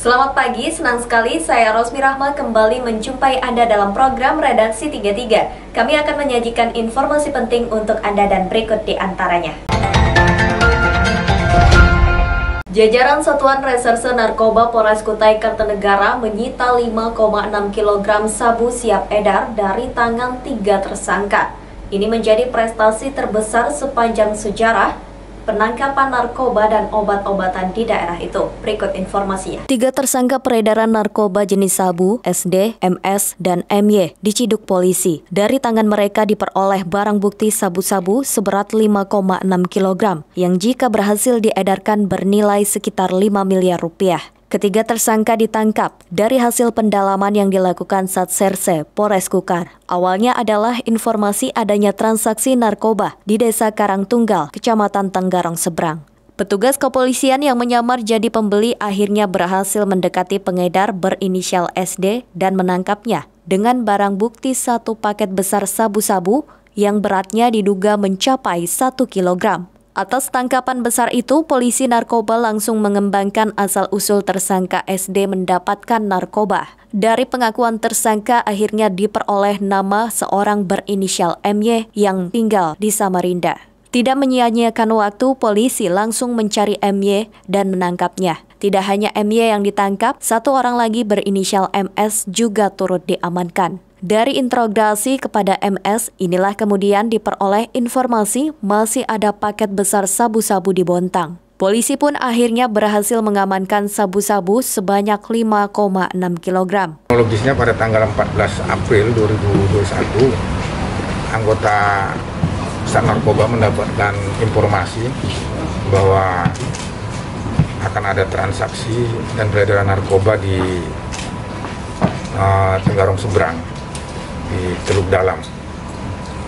Selamat pagi, senang sekali saya Rosmi Rahma kembali menjumpai Anda dalam program Redaksi 33. Kami akan menyajikan informasi penting untuk Anda dan berikut di antaranya. Jajaran Satuan Reserse Narkoba Polres Kutai Kartanegara menyita 5,6 kg sabu siap edar dari tangan 3 tersangka. Ini menjadi prestasi terbesar sepanjang sejarah penangkapan narkoba dan obat-obatan di daerah itu. Berikut informasinya. 3 tersangka peredaran narkoba jenis sabu, SD, MS, dan MY diciduk polisi. Dari tangan mereka diperoleh barang bukti sabu-sabu seberat 5,6 kg yang jika berhasil diedarkan bernilai sekitar 5 miliar rupiah. Ketiga tersangka ditangkap dari hasil pendalaman yang dilakukan Satserse Polres Kukar. Awalnya adalah informasi adanya transaksi narkoba di Desa Karangtunggal, Kecamatan Tenggarong Seberang. Petugas kepolisian yang menyamar jadi pembeli akhirnya berhasil mendekati pengedar berinisial SD dan menangkapnya dengan barang bukti 1 paket besar sabu-sabu yang beratnya diduga mencapai 1 kilogram. Atas tangkapan besar itu, polisi narkoba langsung mengembangkan asal-usul tersangka SD mendapatkan narkoba. Dari pengakuan tersangka akhirnya diperoleh nama seorang berinisial MY yang tinggal di Samarinda. Tidak menyia-nyiakan waktu, polisi langsung mencari MY dan menangkapnya. Tidak hanya MY yang ditangkap, 1 orang lagi berinisial MS juga turut diamankan. Dari interogasi kepada MS, inilah kemudian diperoleh informasi masih ada paket besar sabu-sabu di Bontang. Polisi pun akhirnya berhasil mengamankan sabu-sabu sebanyak 5,6 kg. Kronologisnya pada tanggal 14 April 2021, anggota Sat Narkoba mendapatkan informasi bahwa akan ada transaksi dan peredaran narkoba di Tenggarong Seberang, di Teluk Dalam.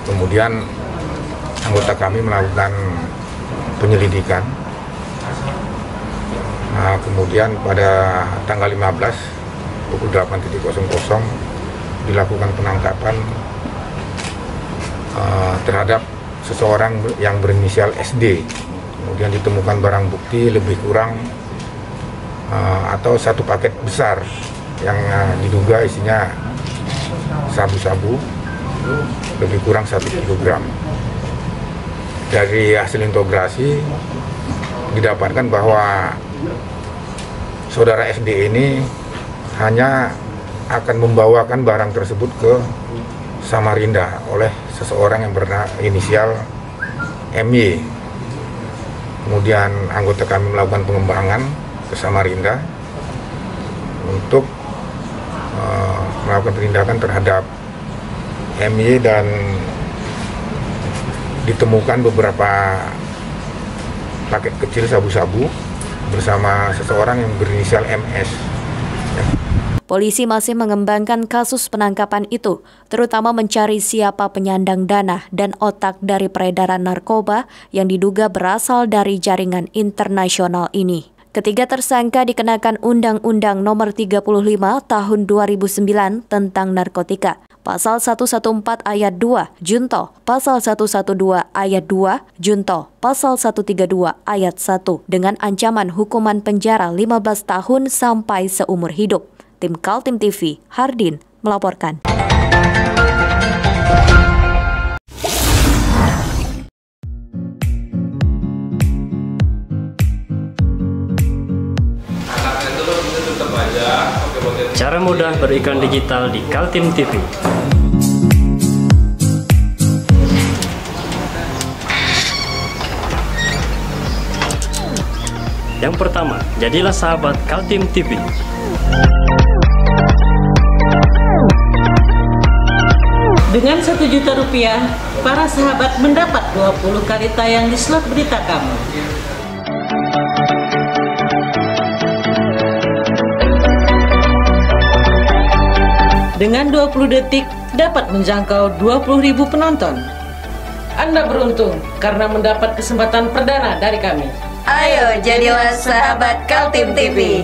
Kemudian anggota kami melakukan penyelidikan. Kemudian pada tanggal 15 pukul 8.00 dilakukan penangkapan terhadap seseorang yang berinisial SD. Kemudian ditemukan barang bukti lebih kurang atau 1 paket besar yang diduga isinya sabu-sabu lebih kurang 1 kg. Dari hasil interogasi didapatkan bahwa saudara SD ini hanya akan membawakan barang tersebut ke Samarinda oleh seseorang yang berinisial MY. Kemudian anggota kami melakukan pengembangan ke Samarinda untuk melakukan penindakan terhadap MY dan ditemukan beberapa paket kecil sabu-sabu bersama seseorang yang berinisial MS. Polisi masih mengembangkan kasus penangkapan itu, terutama mencari siapa penyandang dana dan otak dari peredaran narkoba yang diduga berasal dari jaringan internasional ini. Ketiga tersangka dikenakan Undang-Undang Nomor 35 Tahun 2009 tentang narkotika, Pasal 114 Ayat 2 Junto, Pasal 112 Ayat 2 Junto, Pasal 132 Ayat 1 dengan ancaman hukuman penjara 15 tahun sampai seumur hidup. Tim Kaltim TV, Hardin melaporkan. Cara mudah beriklan digital di Kaltim TV. Yang pertama, jadilah sahabat Kaltim TV. Dengan Rp1 juta, para sahabat mendapat 20 kali tayang di slot berita kamu. Dengan 20 detik dapat menjangkau 20.000 penonton. Anda beruntung karena mendapat kesempatan perdana dari kami. Ayo jadilah sahabat Kaltim TV.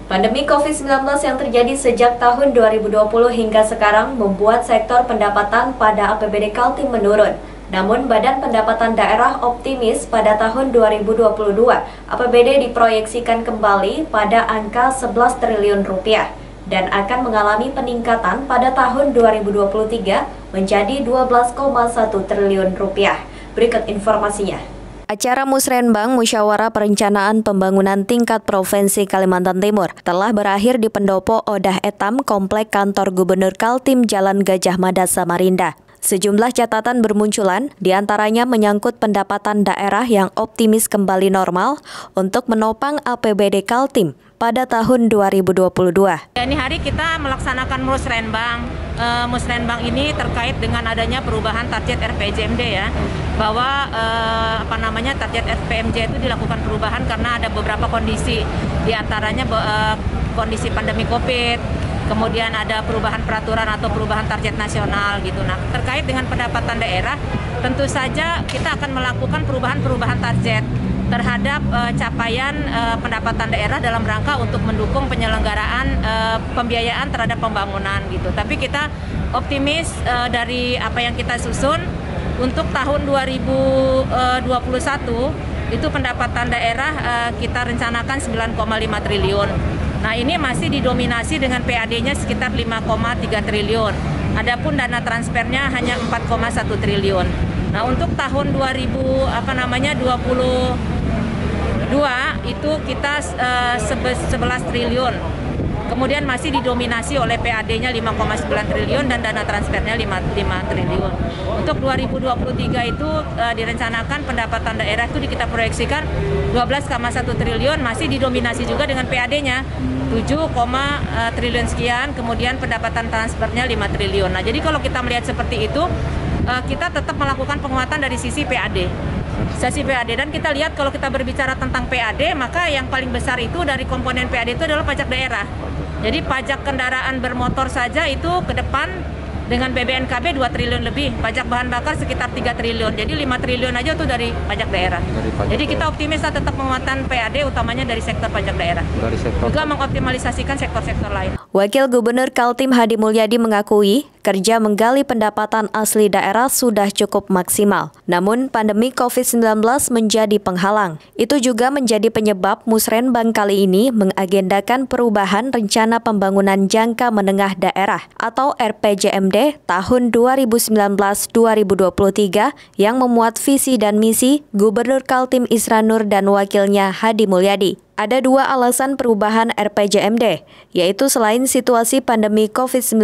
Pandemi COVID-19 yang terjadi sejak tahun 2020 hingga sekarang membuat sektor pendapatan pada APBD Kaltim menurun. Namun Badan Pendapatan Daerah optimis pada tahun 2022 APBD diproyeksikan kembali pada angka 11 triliun rupiah dan akan mengalami peningkatan pada tahun 2023 menjadi 12,1 triliun rupiah. Berikut informasinya. Acara Musrenbang Musyawarah Perencanaan Pembangunan Tingkat Provinsi Kalimantan Timur telah berakhir di Pendopo Odah Etam, Komplek Kantor Gubernur Kaltim Jalan Gajah Mada, Samarinda. Sejumlah catatan bermunculan, diantaranya menyangkut pendapatan daerah yang optimis kembali normal untuk menopang APBD Kaltim pada tahun 2022. Ini hari kita melaksanakan Musrenbang. Musrenbang ini terkait dengan adanya perubahan target RPJMD ya, bahwa target RPJMD itu dilakukan perubahan karena ada beberapa kondisi, diantaranya kondisi pandemi COVID. Kemudian ada perubahan peraturan atau perubahan target nasional gitu. Nah, terkait dengan pendapatan daerah, tentu saja kita akan melakukan perubahan-perubahan target terhadap capaian pendapatan daerah dalam rangka untuk mendukung penyelenggaraan pembiayaan terhadap pembangunan gitu. Tapi kita optimis dari apa yang kita susun untuk tahun 2021 itu pendapatan daerah kita rencanakan 9,5 triliun. Nah, ini masih didominasi dengan PAD-nya sekitar 5,3 triliun. Adapun dana transfernya hanya 4,1 triliun. Nah, untuk tahun 2022 itu kita 11 triliun. Kemudian masih didominasi oleh PAD-nya 5,9 triliun dan dana transfernya 5 triliun. Untuk 2023 itu direncanakan pendapatan daerah itu kita proyeksikan 12,1 triliun, masih didominasi juga dengan PAD-nya 7, triliun sekian, kemudian pendapatan transfernya 5 triliun. Nah, jadi kalau kita melihat seperti itu, kita tetap melakukan penguatan dari sisi PAD. Sisi PAD, dan kita lihat kalau kita berbicara tentang PAD, maka yang paling besar itu dari komponen PAD itu adalah pajak daerah. Jadi pajak kendaraan bermotor saja itu ke depan dengan BBNKB 2 triliun lebih, pajak bahan bakar sekitar 3 triliun, jadi 5 triliun aja itu dari pajak daerah. Jadi kita optimis tetap penguatan PAD utamanya dari sektor pajak daerah, juga mengoptimalisasikan sektor-sektor lain. Wakil Gubernur Kaltim Hadi Mulyadi mengakui kerja menggali pendapatan asli daerah sudah cukup maksimal. Namun pandemi COVID-19 menjadi penghalang. Itu juga menjadi penyebab Musrenbang kali ini mengagendakan perubahan rencana pembangunan jangka menengah daerah atau RPJMD tahun 2019-2023 yang memuat visi dan misi Gubernur Kaltim Isra Nur dan wakilnya Hadi Mulyadi. Ada dua alasan perubahan RPJMD, yaitu selain situasi pandemi COVID-19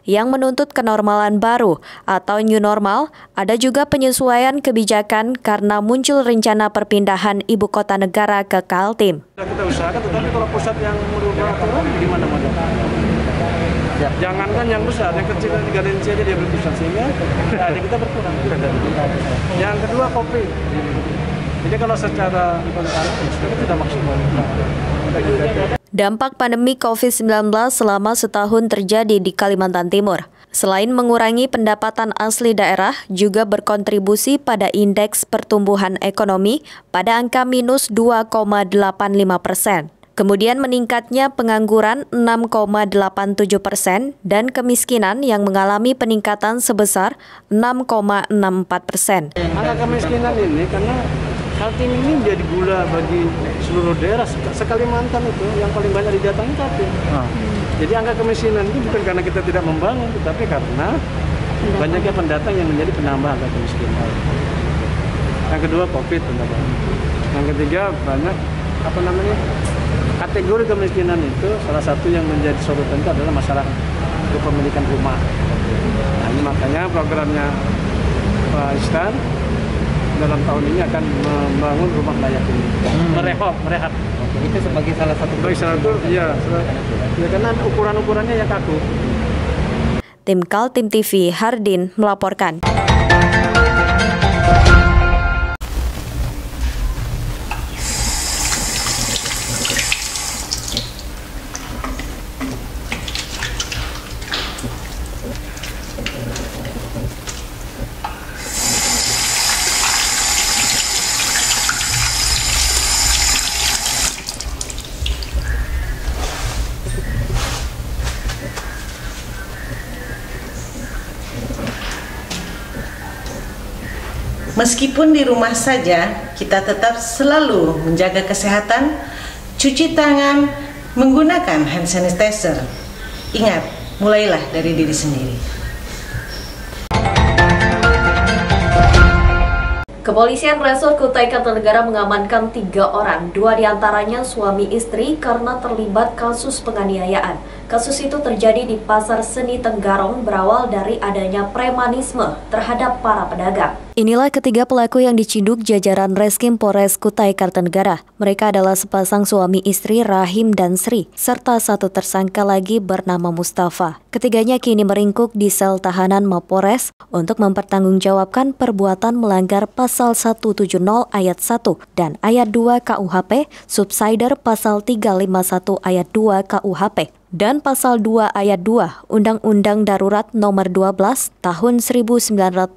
yang menuntut kenormalan baru atau new normal, ada juga penyesuaian kebijakan karena muncul rencana perpindahan ibu kota negara ke Kaltim. Kita usahakan, tetapi kalau pusat yang merubah aturan gimana model? Jangankan yang besar, yang kecil dan 3 inci aja dia berpusat, sehingga ada kita berkurang. Yang kedua kopi. Jadi kalau secara itu tidak maksimal. Dampak pandemi COVID-19 selama setahun terjadi di Kalimantan Timur. Selain mengurangi pendapatan asli daerah, juga berkontribusi pada indeks pertumbuhan ekonomi pada angka minus 2,85%. Kemudian meningkatnya pengangguran 6,87% dan kemiskinan yang mengalami peningkatan sebesar 6,64%. Angka kemiskinan ini karena Kaltim ini menjadi gula bagi seluruh daerah, se-Kalimantan itu yang paling banyak didatangi Kaltim. Jadi angka kemiskinan itu bukan karena kita tidak membangun, tetapi karena banyaknya pendatang yang menjadi penambah angka kemiskinan. Yang kedua COVID pendatang. Yang ketiga banyak kategori kemiskinan itu salah satu yang menjadi sorotan itu adalah masalah kepemilikan rumah. Nah, ini makanya programnya Pak Iskan dalam tahun ini akan membangun rumah layak huni, merehab. Itu sebagai salah satu. Ya karena ukurannya yang kaku. Tim Kaltim TV Hardin melaporkan. Meskipun di rumah saja, kita tetap selalu menjaga kesehatan, cuci tangan, menggunakan hand sanitizer. Ingat, mulailah dari diri sendiri. Kepolisian Resort Kutai Kartanegara mengamankan 3 orang, 2 diantaranya suami istri karena terlibat kasus penganiayaan. Kasus itu terjadi di Pasar Seni Tenggarong berawal dari adanya premanisme terhadap para pedagang. Inilah ketiga pelaku yang diciduk jajaran Reskrim Polres Kutai Kartanegara. Mereka adalah sepasang suami istri Rahim dan Sri, serta satu tersangka lagi bernama Mustafa. Ketiganya kini meringkuk di sel tahanan Mapores untuk mempertanggungjawabkan perbuatan melanggar Pasal 170 Ayat 1 dan Ayat 2 KUHP, Subsider Pasal 351 Ayat 2 KUHP, dan Pasal 2 Ayat 2 Undang-Undang Darurat Nomor 12 Tahun 1951.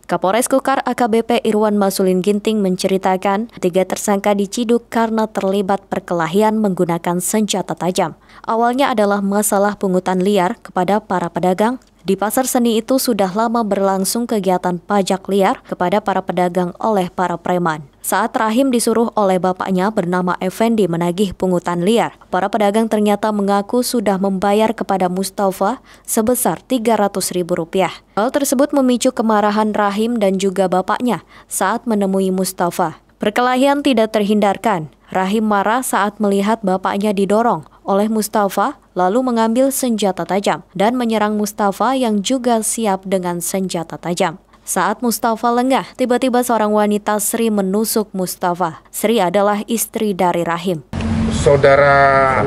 Kapolres Kukar AKBP Irwan Masulin Ginting menceritakan 3 tersangka diciduk karena terlibat perkelahian menggunakan senjata tajam. Awalnya adalah masalah pungutan liar kepada para pedagang. Di pasar seni itu sudah lama berlangsung kegiatan pajak liar kepada para pedagang oleh para preman. Saat Rahim disuruh oleh bapaknya bernama Effendi menagih pungutan liar, para pedagang ternyata mengaku sudah membayar kepada Mustafa sebesar Rp300.000. Hal tersebut memicu kemarahan Rahim dan juga bapaknya saat menemui Mustafa. Perkelahian tidak terhindarkan. Rahim marah saat melihat bapaknya didorong oleh Mustafa, lalu mengambil senjata tajam dan menyerang Mustafa yang juga siap dengan senjata tajam. Saat Mustafa lengah, tiba-tiba seorang wanita Sri menusuk Mustafa. Sri adalah istri dari Rahim. Saudara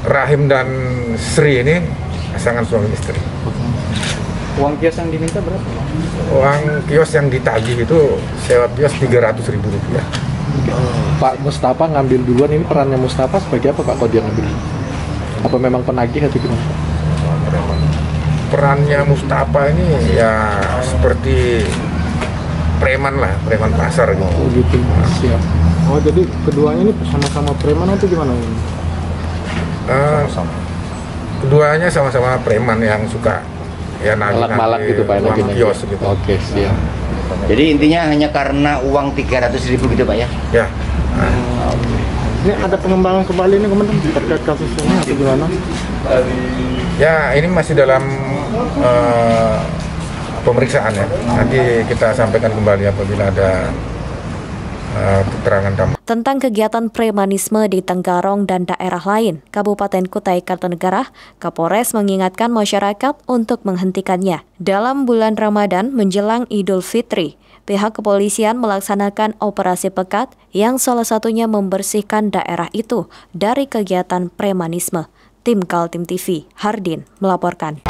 Rahim dan Sri ini pasangan suami istri. Uang kios yang diminta berapa? Uang kios yang ditagih itu sewa kios Rp300.000. Pak Mustafa ngambil duluan, ini perannya Mustafa sebagai apa Pak kalau dia ngambil? Apa memang penagih atau gimana? Perannya Mustafa ini ya seperti preman lah, preman pasar gitu. Oh gitu, siap. Oh jadi keduanya ini sama-sama preman atau gimana? Keduanya sama-sama preman yang suka ya malak-malak gitu Pak, uang kios gitu. Oke, siap. Jadi intinya hanya karena uang 300.000 gitu Pak ya? Ya. Ini ada pengembangan kembali nih komandan terkait kasus ini atau gimana? Ya ini masih dalam pemeriksaan ya. Nanti kita sampaikan kembali apabila ada keterangan tambahan. Tentang kegiatan premanisme di Tenggarong dan daerah lain, Kabupaten Kutai Kartanegara, Kapolres mengingatkan masyarakat untuk menghentikannya. Dalam bulan Ramadan menjelang Idul Fitri, pihak kepolisian melaksanakan operasi pekat yang salah satunya membersihkan daerah itu dari kegiatan premanisme. Tim Kaltim TV, Hardin melaporkan.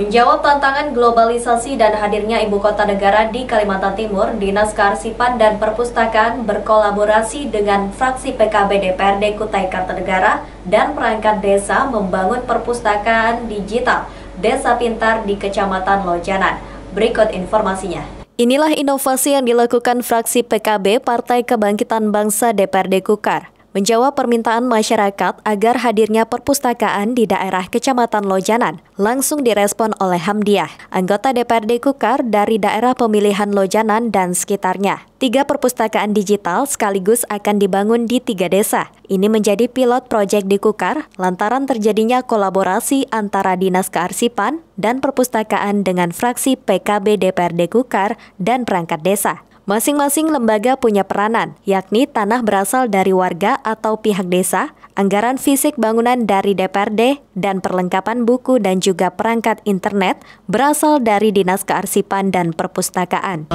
Menjawab tantangan globalisasi dan hadirnya ibu kota negara di Kalimantan Timur, Dinas Kearsipan dan Perpustakaan berkolaborasi dengan fraksi PKB DPRD Kutai Kartanegara dan perangkat desa membangun perpustakaan digital Desa Pintar di Kecamatan Lojanan. Berikut informasinya. Inilah inovasi yang dilakukan fraksi PKB Partai Kebangkitan Bangsa DPRD Kukar. Menjawab permintaan masyarakat agar hadirnya perpustakaan di daerah Kecamatan Lojanan, langsung direspon oleh Hamdiah, anggota DPRD Kukar dari daerah pemilihan Lojanan dan sekitarnya. 3 perpustakaan digital sekaligus akan dibangun di 3 desa. Ini menjadi pilot proyek di Kukar lantaran terjadinya kolaborasi antara Dinas Kearsipan dan Perpustakaan dengan fraksi PKB DPRD Kukar dan perangkat desa. Masing-masing lembaga punya peranan, yakni tanah berasal dari warga atau pihak desa, anggaran fisik bangunan dari DPRD, dan perlengkapan buku dan juga perangkat internet berasal dari Dinas Kearsipan dan Perpustakaan.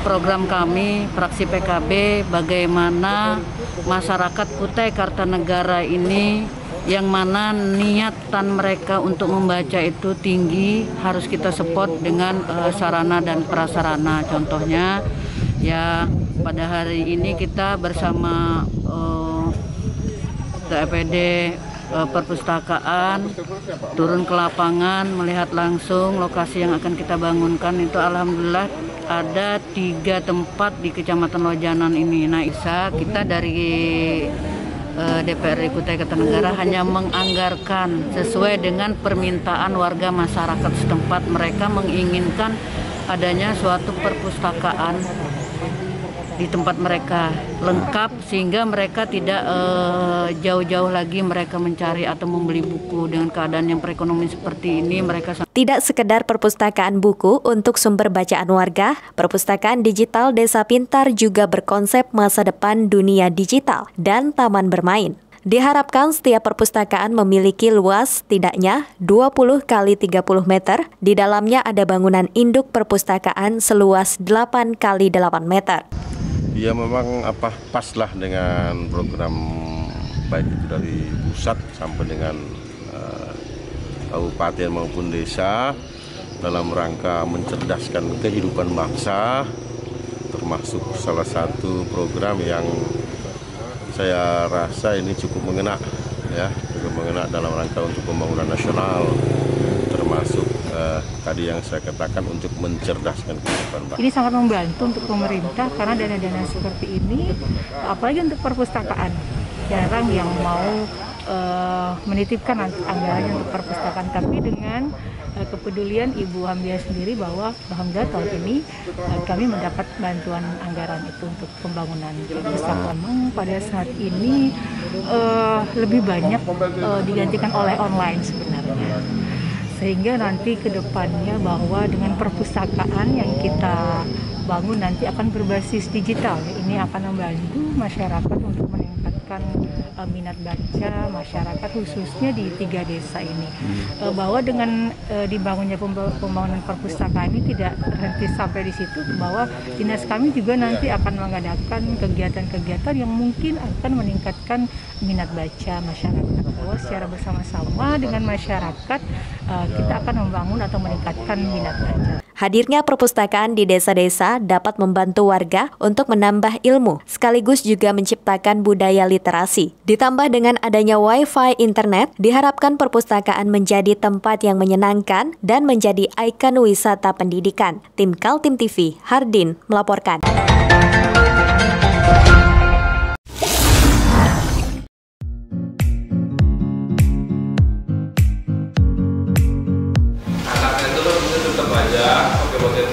Program kami, fraksi PKB, bagaimana masyarakat Kutai Kartanegara ini yang mana niatan mereka untuk membaca itu tinggi, harus kita support dengan sarana dan prasarana. Contohnya, ya pada hari ini kita bersama DPD Perpustakaan turun ke lapangan melihat langsung lokasi yang akan kita bangunkan. Itu alhamdulillah ada 3 tempat di Kecamatan Lojanan ini. Nah, kita dari DPRD Kutai Kartanegara hanya menganggarkan sesuai dengan permintaan warga masyarakat setempat. Mereka menginginkan adanya suatu perpustakaan di tempat mereka lengkap, sehingga mereka tidak jauh-jauh lagi mereka mencari atau membeli buku. Dengan keadaan yang perekonomian seperti ini, mereka tidak sekedar perpustakaan buku untuk sumber bacaan warga, perpustakaan digital Desa Pintar juga berkonsep masa depan dunia digital dan taman bermain. Diharapkan setiap perpustakaan memiliki luas setidaknya 20 x 30 meter. Di dalamnya ada bangunan induk perpustakaan seluas 8 x 8 meter. Ya memang pas lah dengan program baik itu dari pusat sampai dengan kabupaten maupun desa dalam rangka mencerdaskan kehidupan bangsa, termasuk salah satu program yang saya rasa ini cukup mengena, ya, cukup mengena dalam rangka untuk pembangunan nasional, termasuk tadi yang saya katakan untuk mencerdaskan kehidupan bangsa. Ini sangat membantu untuk pemerintah karena dana-dana seperti ini, apalagi untuk perpustakaan, jarang yang mau menitipkan anggarannya untuk perpustakaan, tapi dengan kepedulian Ibu Hamdia sendiri bahwa alhamdulillah tahun ini kami mendapat bantuan anggaran itu untuk pembangunan perpustakaan. Memang pada saat ini lebih banyak digantikan oleh online sebenarnya, sehingga nanti ke depannya bahwa dengan perpustakaan yang kita bangun nanti akan berbasis digital. Ini akan membantu masyarakat untuk meningkatkan minat baca masyarakat khususnya di 3 desa ini. Bahwa dengan dibangunnya pembangunan perpustakaan ini tidak berhenti sampai di situ, bahwa dinas kami juga nanti akan mengadakan kegiatan-kegiatan yang mungkin akan meningkatkan minat baca masyarakat. Bahwa secara bersama-sama dengan masyarakat kita akan membangun atau meningkatkan minat baca. Hadirnya perpustakaan di desa-desa dapat membantu warga untuk menambah ilmu, sekaligus juga menciptakan budaya literasi. Ditambah dengan adanya Wi-Fi internet, diharapkan perpustakaan menjadi tempat yang menyenangkan dan menjadi ikon wisata pendidikan. Tim Kaltim TV, Hardin melaporkan.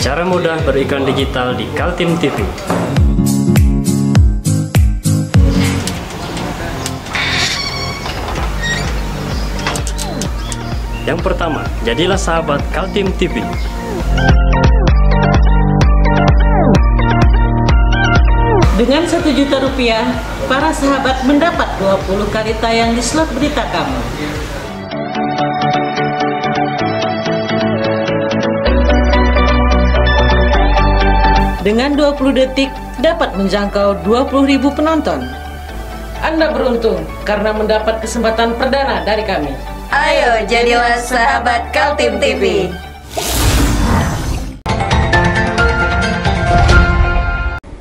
Cara mudah beriklan digital di Kaltim TV. Yang pertama, jadilah sahabat Kaltim TV. Dengan Rp1.000.000, para sahabat mendapat 20 kali tayang di slot berita kamu. Dengan 20 detik dapat menjangkau 20.000 penonton. Anda beruntung karena mendapat kesempatan perdana dari kami. Ayo jadilah sahabat Kaltim TV.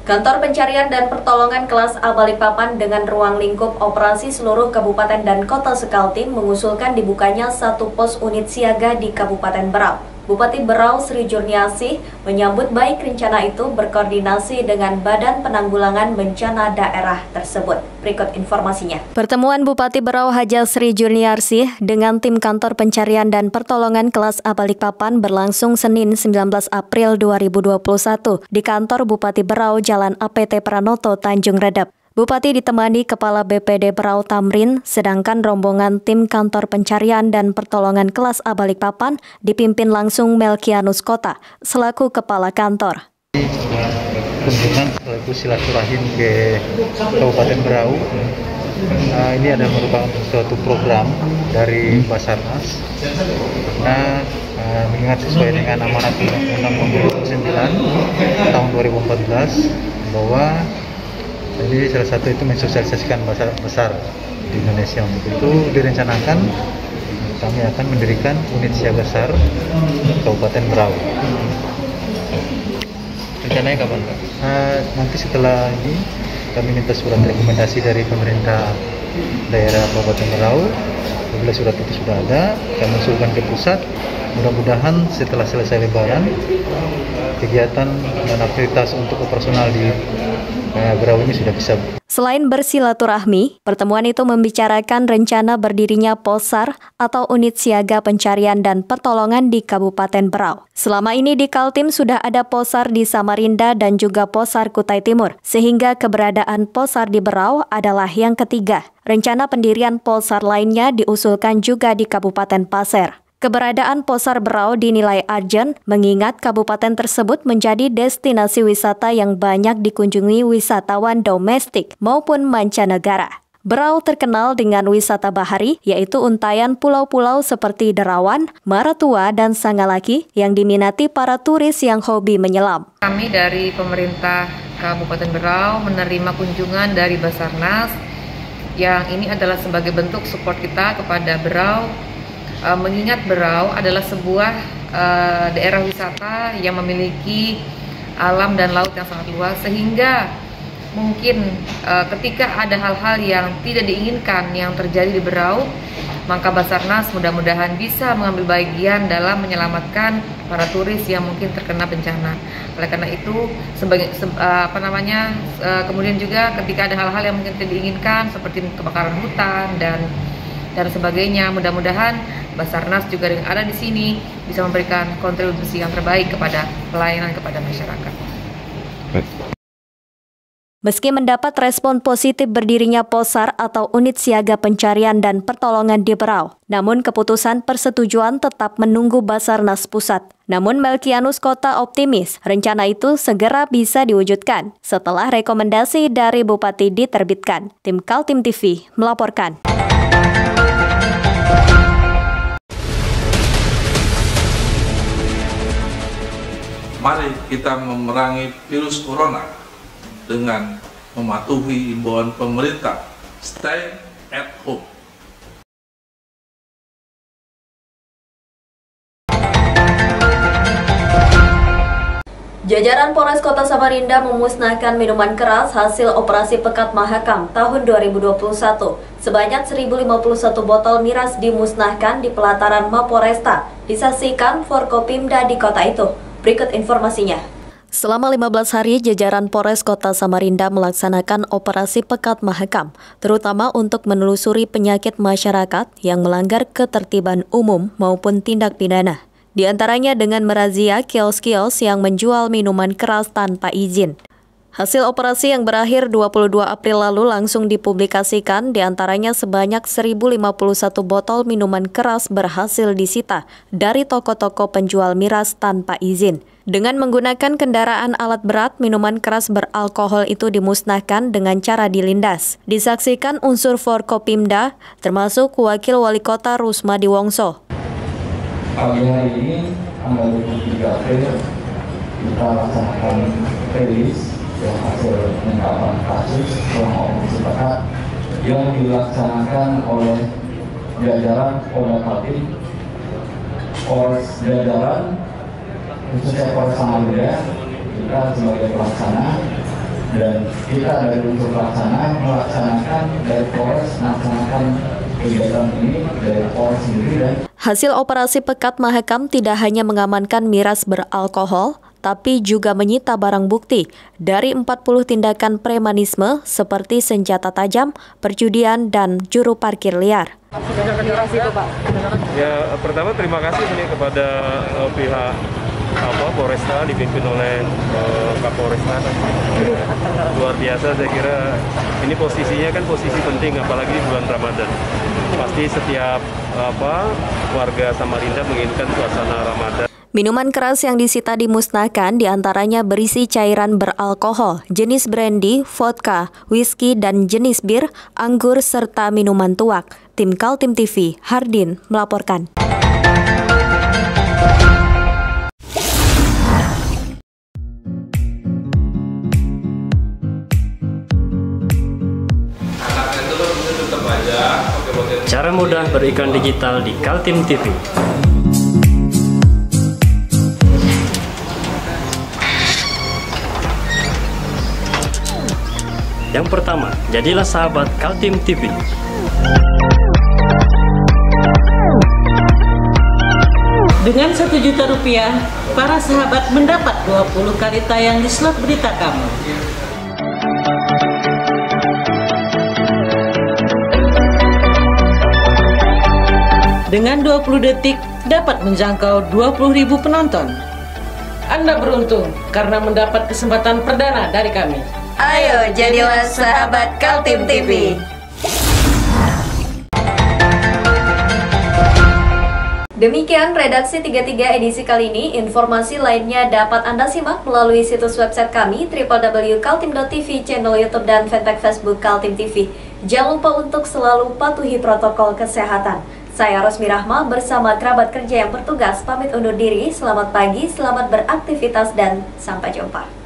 Kantor Pencarian dan Pertolongan Kelas A Balikpapan dengan ruang lingkup operasi seluruh kabupaten dan kota Sekaltim mengusulkan dibukanya 1 pos unit siaga di Kabupaten Berau. Bupati Berau Sri Jurniasih menyambut baik rencana itu berkoordinasi dengan Badan Penanggulangan Bencana daerah tersebut. Berikut informasinya. Pertemuan Bupati Berau Haja Sri Jurniasih dengan tim Kantor Pencarian dan Pertolongan Kelas A Balikpapan berlangsung Senin 19 April 2021 di kantor Bupati Berau Jalan APT Pranoto, Tanjung Redep. Bupati ditemani Kepala BPD Berau Tamrin, sedangkan rombongan tim Kantor Pencarian dan Pertolongan Kelas A Balikpapan dipimpin langsung Melkianus Kota, selaku Kepala Kantor. kunjungan sekaligus silaturahim ke Kabupaten Berau. Ini adalah merupakan suatu program dari Basarnas. Nah, mengingat sesuai dengan amanat Undang-Undang Nomor 29 tahun 2014 bahwa ini salah satu itu mensosialisasikan bahasa besar di Indonesia. Untuk itu direncanakan kami akan mendirikan unit siaga SAR Kabupaten Berau. Rencananya kapan Pak? Nanti setelah ini kami minta surat rekomendasi dari pemerintah daerah Kabupaten Berau. Apabila surat itu sudah ada, kami usulkan ke pusat. Mudah-mudahan setelah selesai Lebaran, kegiatan dan aktivitas untuk operasional di Berau ini sudah bisa. Selain bersilaturahmi, pertemuan itu membicarakan rencana berdirinya Polsar atau Unit Siaga Pencarian dan Pertolongan di Kabupaten Berau. Selama ini di Kaltim sudah ada Polsar di Samarinda dan juga Polsar Kutai Timur, sehingga keberadaan Polsar di Berau adalah yang ketiga. Rencana pendirian Polsar lainnya diusulkan juga di Kabupaten Pasir. Keberadaan Polsar Berau dinilai urgent mengingat kabupaten tersebut menjadi destinasi wisata yang banyak dikunjungi wisatawan domestik maupun mancanegara. Berau terkenal dengan wisata bahari, yaitu untayan pulau-pulau seperti Derawan, Maratua, dan Sangalaki yang diminati para turis yang hobi menyelam. Kami dari pemerintah Kabupaten Berau menerima kunjungan dari Basarnas yang ini adalah sebagai bentuk support kita kepada Berau. Mengingat Berau adalah sebuah daerah wisata yang memiliki alam dan laut yang sangat luas, sehingga mungkin ketika ada hal-hal yang tidak diinginkan yang terjadi di Berau, maka Basarnas mudah-mudahan bisa mengambil bagian dalam menyelamatkan para turis yang mungkin terkena bencana. Oleh karena itu, kemudian juga ketika ada hal-hal yang mungkin tidak diinginkan seperti kebakaran hutan dan sebagainya, mudah-mudahan Basarnas juga yang ada di sini bisa memberikan kontribusi yang terbaik kepada pelayanan kepada masyarakat. Meski mendapat respon positif berdirinya Polsar atau Unit Siaga Pencarian dan Pertolongan di Berau, namun keputusan persetujuan tetap menunggu Basarnas Pusat. Namun Melkianus Kota optimis rencana itu segera bisa diwujudkan setelah rekomendasi dari Bupati diterbitkan. Tim Kaltim TV melaporkan. Mari kita memerangi virus corona dengan mematuhi imbauan pemerintah, stay at home. Jajaran Polres Kota Samarinda memusnahkan minuman keras hasil operasi Pekat Mahakam tahun 2021. Sebanyak 1.051 botol miras dimusnahkan di pelataran Mapolresta, disaksikan Forkopimda di kota itu. Berikut informasinya. Selama 15 hari, jajaran Polres Kota Samarinda melaksanakan operasi Pekat Mahakam, terutama untuk menelusuri penyakit masyarakat yang melanggar ketertiban umum maupun tindak pidana. Di antaranya dengan merazia kios-kios yang menjual minuman keras tanpa izin. Hasil operasi yang berakhir 22 April lalu langsung dipublikasikan, diantaranya sebanyak 1.051 botol minuman keras berhasil disita dari toko-toko penjual miras tanpa izin. Dengan menggunakan kendaraan alat berat, minuman keras beralkohol itu dimusnahkan dengan cara dilindas. Disaksikan unsur Forkopimda, termasuk Wakil Wali Kota Rusmadi Wongso. Pagi hari ini, tanggal 23 April, kita laksanakan rilis yang hasil pengungkapan kasus operasi Pekat yang dilaksanakan oleh jajaran Polda Kaltim, Polres jajaran khususnya Polres Samarinda, kita sebagai pelaksana, dan kita dari unsur pelaksana melaksanakan dari Polres melaksanakan kegiatan ini dari Polres sendiri. Dan hasil operasi Pekat Mahakam tidak hanya mengamankan miras beralkohol, tapi juga menyita barang bukti dari 40 tindakan premanisme seperti senjata tajam, perjudian, dan juru parkir liar. Ya, pertama terima kasih ini kepada pihak Polresta dipimpin oleh Kapolresta. Luar biasa, saya kira ini posisinya kan posisi penting, apalagi di bulan Ramadan. Pasti setiap warga Samarinda menginginkan suasana Ramadan. Minuman keras yang disita dimusnahkan diantaranya berisi cairan beralkohol, jenis brandy, vodka, whisky, dan jenis bir, anggur, serta minuman tuak. Tim Kaltim TV, Hardin melaporkan. Cara mudah beriklan digital di Kaltim TV. Yang pertama, jadilah sahabat Kaltim TV. Dengan Rp1.000.000, para sahabat mendapat 20 kali tayang di slot berita kamu. Dengan 20 detik dapat menjangkau 20.000 penonton. Anda beruntung karena mendapat kesempatan perdana dari kami. Ayo jadilah sahabat Kaltim TV. Demikian redaksi 33 edisi kali ini. Informasi lainnya dapat Anda simak melalui situs website kami www.kaltim.tv, channel YouTube dan fanpage Facebook Kaltim TV. Jangan lupa untuk selalu patuhi protokol kesehatan. Saya Rosmi Rahma bersama kerabat kerja yang bertugas pamit undur diri. Selamat pagi, selamat beraktivitas dan sampai jumpa.